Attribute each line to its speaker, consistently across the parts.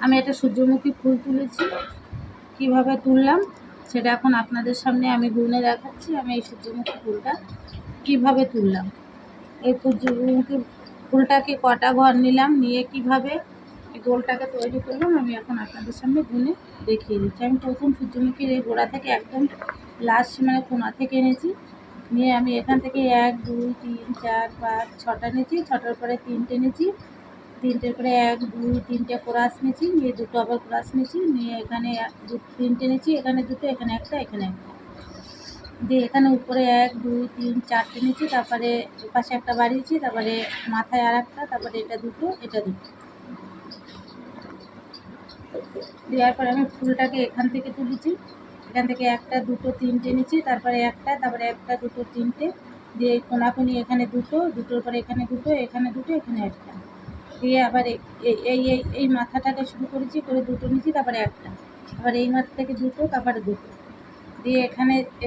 Speaker 1: আমি একটা সূর্যমুখী ফুল তুলেছি, কিভাবে তুললাম সেটা এখন আপনাদের সামনে আমি গুনে দেখাচ্ছি। আমি এই সূর্যমুখী ফুলটা কিভাবে তুললাম, এই সূর্যমুখী ফুলটাকে কটা ঘর নিলাম, নিয়ে কিভাবে এই গোলটাকে তৈরি করলাম আমি এখন আপনাদের সামনে গুনে দেখিয়ে দিচ্ছি। আমি প্রথম সূর্যমুখীর এই গোড়া থেকে একদম লাস্ট মানে কোনা থেকে এনেছি, নিয়ে আমি এখান থেকে 1 2 3 4 5 6টা নিয়েছি, 6টার পরে 3টে নিয়েছি, 3টের পরে 1 2 3টে ক্রস নিয়েছি, নিয়ে দুটো আবার ক্রস নিয়েছি, নিয়ে এখানে 3টে নিয়েছি, এখানে দুটো, এখানে একটা, এখানে একটা, দিয়ে এখানে উপরে 1 2 3 4টে নিয়েছি, তারপরে পাশে একটা বাড়িয়েছি, তারপরে মাথায় আর একটা, তারপরে এটা দুটো, এটা দুটো দেওয়ার পরে আমি ফুলটাকে এখান থেকে তুলেছি, এখান থেকে 1টা 2টো 3টে নিয়েছি, তারপরে একটা, তারপরে 1টা 2টো 3টে, দিয়ে কোনাকুনি এখানে দুটো, দুটোর পরে এখানে দুটো, এখানে দুটো, এখানে একটা, দিয়ে আবার এই মাথাটাকে শুরু করেছি, করে দুটো নিয়েছি, তারপরে একটা, আবার এই মাথা থেকে দুটো, তারপরে দুটো, দিয়ে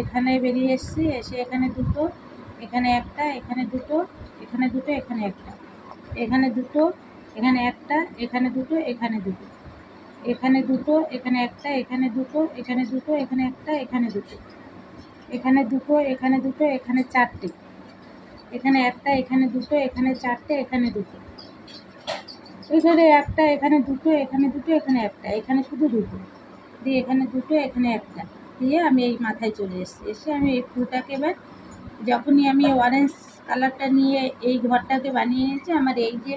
Speaker 1: এখানে বেরিয়ে এসেছি, এসে এখানে দুটো, এখানে একটা, এখানে দুটো, এখানে দুটো, এখানে একটা, এখানে দুটো, এখানে একটা, এখানে দুটো, এখানে দুটো, এখানে দুটো, এখানে একটা, এখানে দুটো, এখানে দুটো, এখানে একটা, এখানে দুটো, এখানে দুটো, এখানে দুটো, এখানে 4টে, এখানে একটা, এখানে দুটো, এখানে 4টে, এখানে দুটো, এখানে একটা, এখানে দুটো, এখানে দুটো, এখানে একটা, এখানে শুধু দুটো, দিয়ে এখানে দুটো, এখানে একটা, দিয়ে আমি এই মাথায় চলে এসেছি। এসে আমি এই ফুলটাকে এবার যখনই আমি অরেঞ্জ কালারটা নিয়ে এই ঘরটাকে বানিয়ে নিয়েছি, আমার এই যে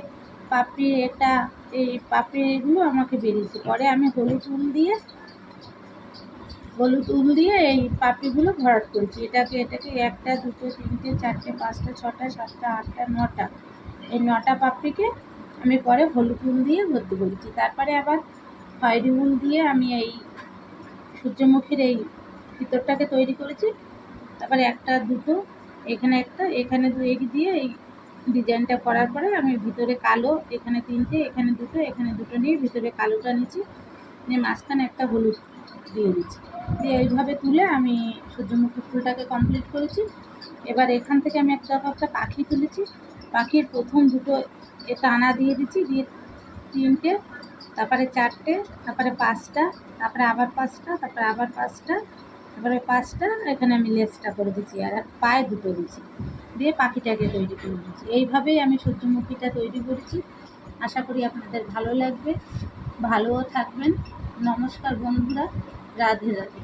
Speaker 1: পাপড়ি, এটা এই পাপড়িগুলো আমাকে বেরিয়েছে, পরে আমি হলুদ উল দিয়ে এই পাপড়িগুলো ভরাট করেছি। এটাকে 1টা 2টো 3টে 4টে 5টা 6টা 7টা 8টা 9টা, এই 9টা পাপড়িকে আমি পরে হলুদ উল দিয়ে ভর্তি করেছি। তারপরে আবার খয়েরি উল দিয়ে আমি এই সূর্যমুখীর এই ভিতরটাকে তৈরি করেছি। তারপরে 1টা 2টো, এখানে একটা, এখানে 2 দিয়ে এই ডিজাইনটা করার পরে আমি ভিতরে কালো, এখানে 3টে, এখানে দুটো, এখানে দুটো নিয়ে ভিতরে কালোটা নিয়েছি, নিয়ে মাঝখানে একটা হলুদ দিয়ে দিচ্ছি, দিয়ে এইভাবে তুলে আমি সূর্যমুখী ফুলটাকে কমপ্লিট করেছি। এবার এখান থেকে আমি একটা পাখি তুলেছি, পাখির প্রথম দুটো টানা দিয়ে দিচ্ছি, দিয়ে 3টে, তারপরে 4টে, তারপরে 5টা, তারপরে আবার 5টা, তারপরে আবার 5টা, তারপরে 5টা, এখানে আমি লেজটা করে দিচ্ছি, আর পায়ে দুটো দিচ্ছি, দিয়ে পাখিটাকে তৈরি করে দিচ্ছি। এইভাবেই আমি সূর্যমুখীটা তৈরি করেছি। আশা করি আপনাদের ভালো লাগবে, ভালোও থাকবেন। নমস্কার বন্ধুরা, রাধে রাধে।